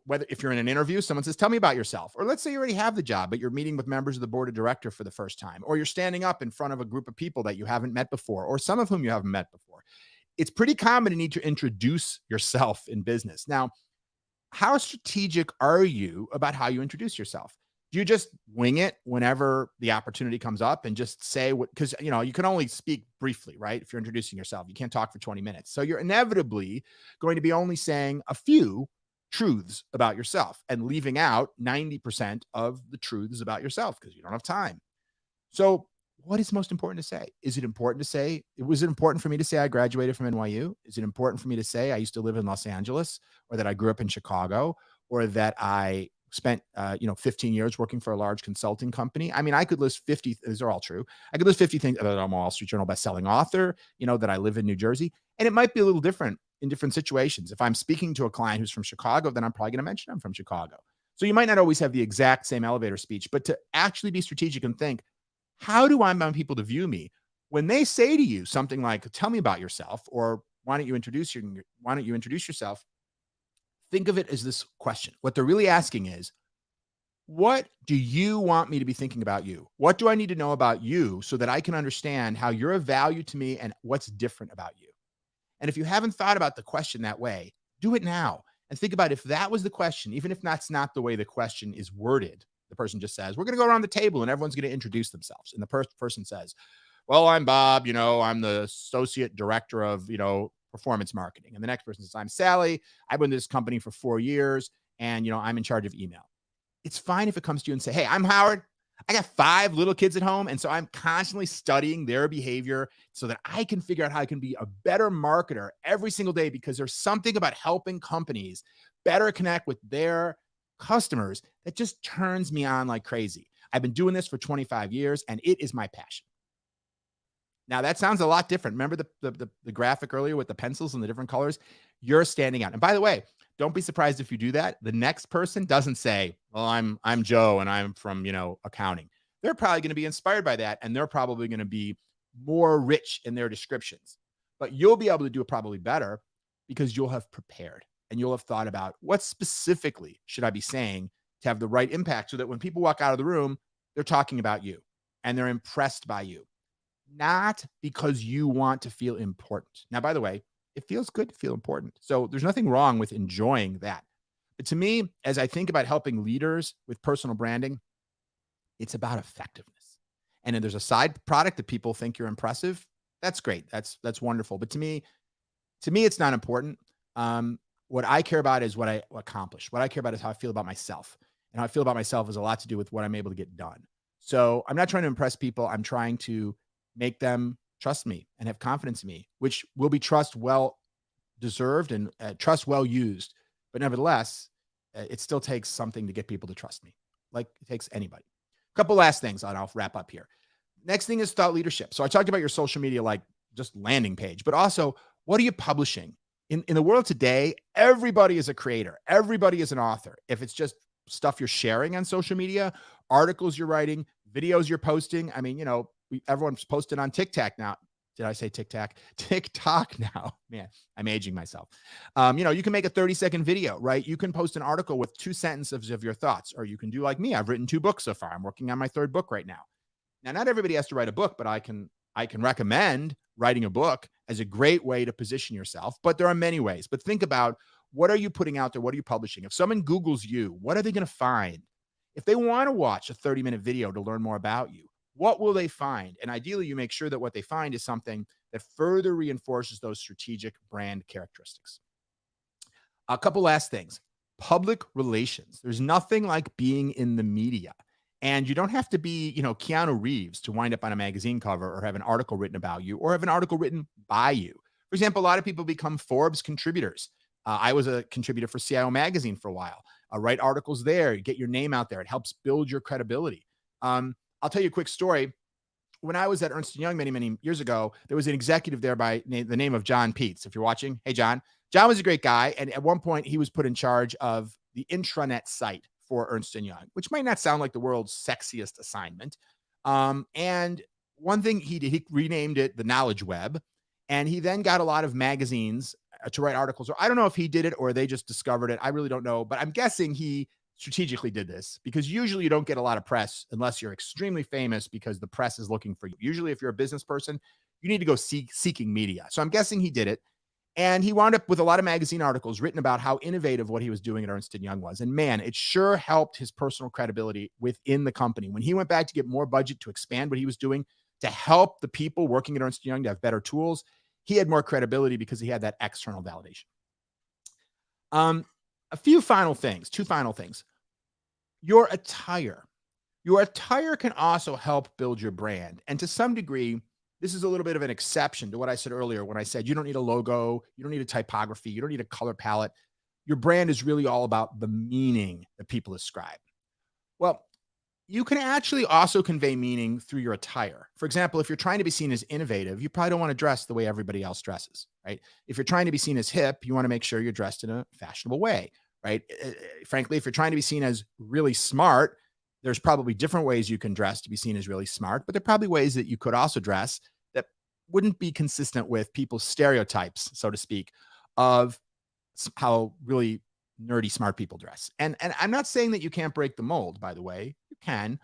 Whether if you're in an interview, someone says, tell me about yourself. Or let's say you already have the job, but you're meeting with members of the board of director for the first time, or you're standing up in front of a group of people that you haven't met before, or some of whom you haven't met before. It's pretty common to need to introduce yourself in business. Now, how strategic are you about how you introduce yourself? Do you just wing it whenever the opportunity comes up and just say what, because, you can only speak briefly, right? If you're introducing yourself, you can't talk for 20 minutes. So you're inevitably going to be only saying a few truths about yourself and leaving out 90% of the truths about yourself because you don't have time. So what is most important to say? Is it important to say, was it important for me to say I graduated from NYU? Is it important for me to say I used to live in Los Angeles, or that I grew up in Chicago, or that I spent 15 years working for a large consulting company? I mean, I could list 50, these are all true. I could list 50 things that I'm a Wall Street Journal bestselling author, that I live in New Jersey. And it might be a little different in different situations. If I'm speaking to a client who's from Chicago, then I'm probably going to mention I'm from Chicago. So you might not always have the exact same elevator speech, but to actually be strategic and think, how do I want people to view me? When they say to you something like, tell me about yourself, or why don't you introduce yourself? Think of it as this question. What they're really asking is, what do you want me to be thinking about you? What do I need to know about you so that I can understand how you're of value to me and what's different about you? And if you haven't thought about the question that way, do it now and think about if that was the question, even if that's not the way the question is worded. The person just says, we're going to go around the table and everyone's going to introduce themselves. And the person says, well, I'm Bob, I'm the associate director of, performance marketing. And the next person says, I'm Sally. I've been in this company for 4 years and, I'm in charge of email. It's fine if it comes to you and say, hey, I'm Howard. I got 5 little kids at home. And so I'm constantly studying their behavior so that I can figure out how I can be a better marketer every single day, because there's something about helping companies better connect with their customers that just turns me on like crazy. I've been doing this for 25 years and it is my passion. Now that sounds a lot different. Remember the graphic earlier with the pencils and the different colors? You're standing out. And by the way, don't be surprised if you do that. The next person doesn't say, well, I'm Joe and I'm from, accounting. They're probably going to be inspired by that. And they're probably going to be more rich in their descriptions, but you'll be able to do it probably better because you'll have prepared and you'll have thought about what specifically should I be saying to have the right impact so that when people walk out of the room, they're talking about you and they're impressed by you, not because you want to feel important. Now, by the way, it feels good to feel important. So there's nothing wrong with enjoying that. But to me, as I think about helping leaders with personal branding, it's about effectiveness. And if there's a side product that people think you're impressive, that's great. That's wonderful. But to me, To me, it's not important. Um, what I care about is what I accomplish. What I care about is how I feel about myself. And how I feel about myself has a lot to do with what I'm able to get done. So I'm not trying to impress people. I'm trying to make them trust me and have confidence in me, which will be trust well deserved and trust well used. But nevertheless, it still takes something to get people to trust me, like it takes anybody. A couple last things, and I'll wrap up here. Next thing is thought leadership. So I talked about your social media, like just landing page, but also what are you publishing? In the world today, everybody is a creator. Everybody is an author. If it's just stuff you're sharing on social media, articles you're writing, videos you're posting. I mean, everyone's posting on TikTok now. Did I say TikTok? TikTok now. Man, I'm aging myself. You can make a 30-second video, right? You can post an article with 2 sentences of your thoughts, or you can do like me. I've written 2 books so far. I'm working on my 3rd book right now. Now, not everybody has to write a book, but I can recommend writing a book as a great way to position yourself. But there are many ways. But think about, what are you putting out there? What are you publishing? If someone Googles you, what are they going to find? If they want to watch a 30-minute video to learn more about you, what will they find? And ideally, you make sure that what they find is something that further reinforces those strategic brand characteristics. A couple last things. Public relations. There's nothing like being in the media. And you don't have to be, Keanu Reeves to wind up on a magazine cover or have an article written about you or have an article written by you. For example, a lot of people become Forbes contributors. I was a contributor for CIO Magazine for a while. Write articles there, get your name out there. It helps build your credibility. I'll tell you a quick story. When I was at Ernst & Young many, many years ago, there was an executive there by the name of John Peets. If you're watching, hey, John. John was a great guy. And at one point, he was put in charge of the intranet site for Ernst & Young, which might not sound like the world's sexiest assignment. And one thing he did, he renamed it the Knowledge Web. And he then got a lot of magazines to write articles. Or I don't know if he did it or they just discovered it. I really don't know. But I'm guessing he strategically did this, because usually you don't get a lot of press unless you're extremely famous because the press is looking for you. Usually if you're a business person, you need to go seeking media. So I'm guessing he did it. And he wound up with a lot of magazine articles written about how innovative what he was doing at Ernst & Young was. And man, it sure helped his personal credibility within the company. When he went back to get more budget to expand what he was doing, to help the people working at Ernst & Young to have better tools, he had more credibility because he had that external validation. A few final things, 2 final things. Your attire. Your attire can also help build your brand. And to some degree, this is a little bit of an exception to what I said earlier when I said you don't need a logo, you don't need a typography, you don't need a color palette. Your brand is really all about the meaning that people ascribe. Well, you can actually also convey meaning through your attire. For example, if you're trying to be seen as innovative, you probably don't want to dress the way everybody else dresses, right? If you're trying to be seen as hip, you want to make sure you're dressed in a fashionable way, right? Frankly, if you're trying to be seen as really smart, there's probably different ways you can dress to be seen as really smart, but there are probably ways that you could also dress that wouldn't be consistent with people's stereotypes, so to speak, of how really nerdy smart people dress. And I'm not saying that you can't break the mold, by the way. You can,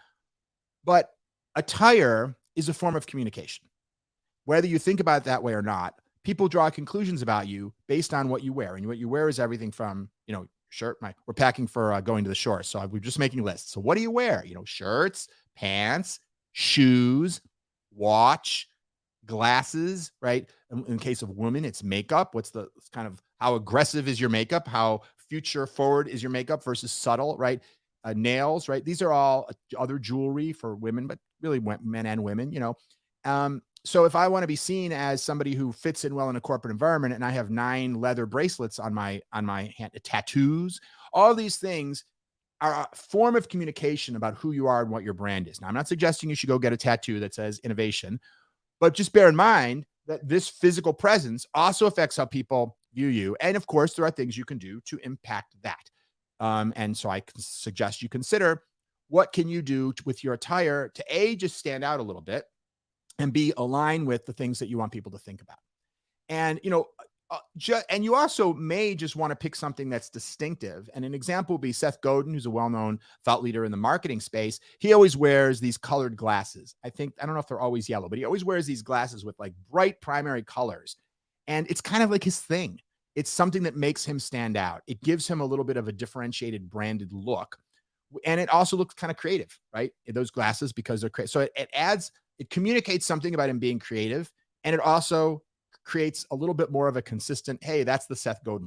but attire is a form of communication. Whether you think about it that way or not, people draw conclusions about you based on what you wear. And what you wear is everything from, shirt. We're packing for going to the shore. So we're just making lists. So what do you wear? Shirts, pants, shoes, watch, glasses, right? In case of women, it's makeup. What's the kind of, how aggressive is your makeup? How future forward is your makeup versus subtle, right? Nails, right? These are all other jewelry for women, but really men and women, So if I want to be seen as somebody who fits in well in a corporate environment, and I have 9 leather bracelets on my hand, tattoos, all these things are a form of communication about who you are and what your brand is. Now, I'm not suggesting you should go get a tattoo that says innovation, but just bear in mind that this physical presence also affects how people view you. And of course, there are things you can do to impact that. And so I can suggest you consider, what can you do with your attire to just stand out a little bit, and be aligned with the things that you want people to think about. And, and you also may just want to pick something that's distinctive. And an example would be Seth Godin, who's a well-known thought leader in the marketing space. He always wears these colored glasses. I don't know if they're always yellow, but he always wears these glasses with like bright primary colors. And it's kind of like his thing. It's something that makes him stand out. It gives him a little bit of a differentiated branded look. And it also looks kind of creative, right? Those glasses, because they're creative. So it communicates something about him being creative, and it also creates a little bit more of a consistent, hey, that's the Seth Godin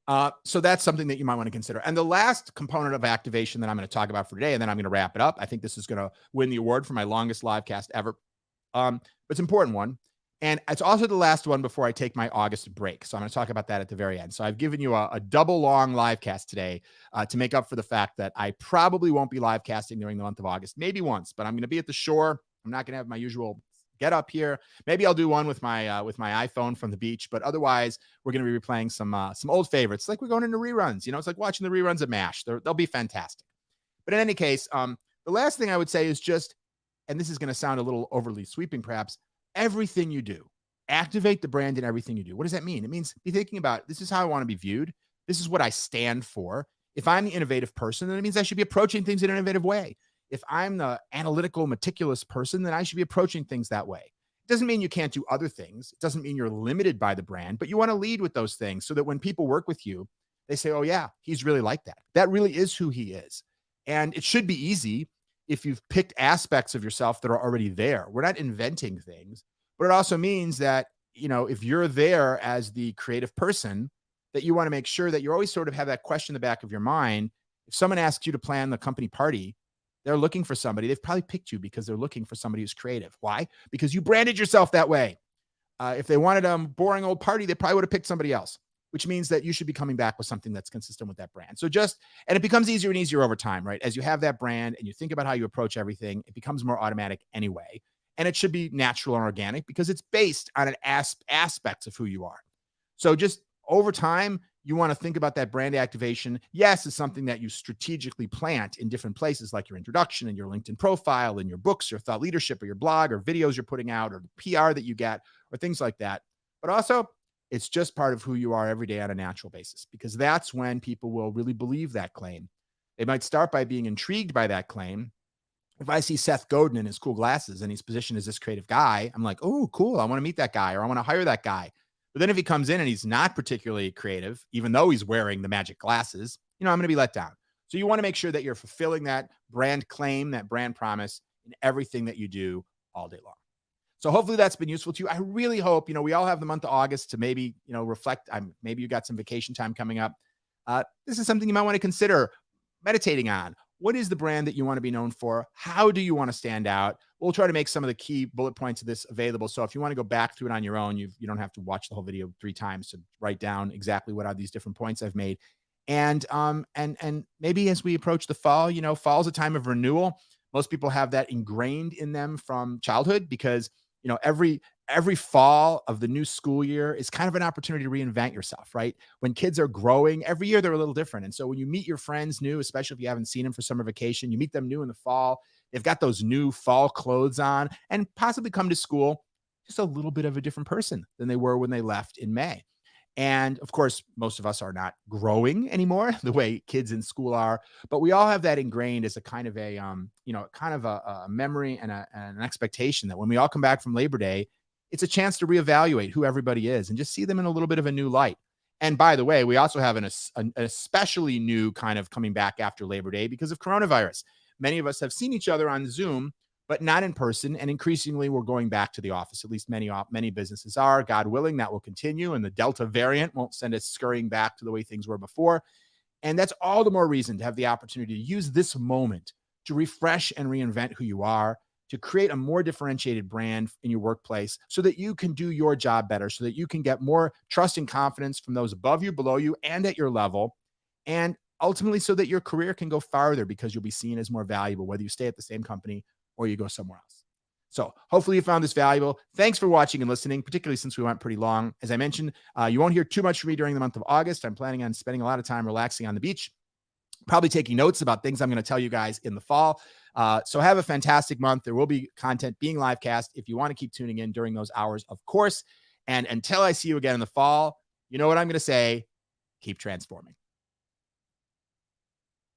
look. So that's something that you might want to consider. And the last component of activation that I'm going to talk about for today, and then I'm going to wrap it up. I think this is going to win the award for my longest live cast ever. But it's an important one. And it's also the last one before I take my August break. So I'm going to talk about that at the very end. So I've given you a double long live cast today to make up for the fact that I probably won't be live casting during the month of August, maybe once, but I'm going to be at the shore. I'm not going to have my usual get up here. Maybe I'll do one with my iPhone from the beach, but otherwise we're going to be replaying some old favorites. Like we're going into reruns. It's like watching the reruns of MASH. They'll be fantastic. But in any case, the last thing I would say is just, and this is going to sound a little overly sweeping, perhaps, everything you do, activate the brand in everything you do. What does that mean? It means be thinking about, this is how I want to be viewed. This is what I stand for. If I'm the innovative person, then it means I should be approaching things in an innovative way. If I'm the analytical, meticulous person, then I should be approaching things that way. It doesn't mean you can't do other things. It doesn't mean you're limited by the brand, but you want to lead with those things so that when people work with you, they say, oh yeah, he's really like that. That really is who he is. And it should be easy if you've picked aspects of yourself that are already there. We're not inventing things, but it also means that, if you're there as the creative person, that you want to make sure that you always sort of have that question in the back of your mind. If someone asks you to plan the company party, they're looking for somebody. They've probably picked you because they're looking for somebody who's creative. Why? Because you branded yourself that way. If they wanted a boring old party, they probably would have picked somebody else, which means that you should be coming back with something that's consistent with that brand. So and it becomes easier and easier over time, right? As you have that brand and you think about how you approach everything, it becomes more automatic anyway. And it should be natural and organic because it's based on an aspects of who you are. So just over time, you want to think about that brand activation. Yes, it's something that you strategically plant in different places, like your introduction and your LinkedIn profile and your books, your thought leadership, or your blog, or videos you're putting out, or the PR that you get, or things like that. But also, it's just part of who you are every day on a natural basis, because that's when people will really believe that claim. They might start by being intrigued by that claim. If I see Seth Godin in his cool glasses and he's positioned as this creative guy, I'm like, oh, cool. I want to meet that guy, or I want to hire that guy. But then if he comes in and he's not particularly creative, even though he's wearing the magic glasses, I'm going to be let down. So you want to make sure that you're fulfilling that brand claim, that brand promise in everything that you do all day long. So hopefully that's been useful to you. I really hope, we all have the month of August to maybe, reflect. Maybe you got some vacation time coming up. This is something you might want to consider meditating on. What is the brand that you want to be known for? How do you want to stand out? We'll try to make some of the key bullet points of this available. So if you want to go back through it on your own, you don't have to watch the whole video 3 times to write down exactly what are these different points I've made. And maybe as we approach the fall, fall's a time of renewal. Most people have that ingrained in them from childhood because, every fall of the new school year is kind of an opportunity to reinvent yourself, right? When kids are growing, every year they're a little different. And so when you meet your friends new, especially if you haven't seen them for summer vacation, you meet them new in the fall, they've got those new fall clothes on and possibly come to school just a little bit of a different person than they were when they left in May. And of course, most of us are not growing anymore the way kids in school are, but we all have that ingrained as a kind of a memory and an expectation that when we all come back from Labor Day, it's a chance to reevaluate who everybody is and just see them in a little bit of a new light. And by the way, we also have an especially new kind of coming back after Labor Day because of coronavirus. Many of us have seen each other on Zoom, but not in person. And increasingly, we're going back to the office. At least many businesses are. God willing, that will continue. And the Delta variant won't send us scurrying back to the way things were before. And that's all the more reason to have the opportunity to use this moment to refresh and reinvent who you are, to create a more differentiated brand in your workplace so that you can do your job better, so that you can get more trust and confidence from those above you, below you, and at your level. And ultimately so that your career can go farther because you'll be seen as more valuable, whether you stay at the same company or you go somewhere else. So hopefully you found this valuable. Thanks for watching and listening, particularly since we went pretty long. As I mentioned, you won't hear too much from me during the month of August. I'm planning on spending a lot of time relaxing on the beach, probably taking notes about things I'm going to tell you guys in the fall. So have a fantastic month. There will be content being live cast if you want to keep tuning in during those hours, of course. And until I see you again in the fall, you know what I'm going to say, keep transforming.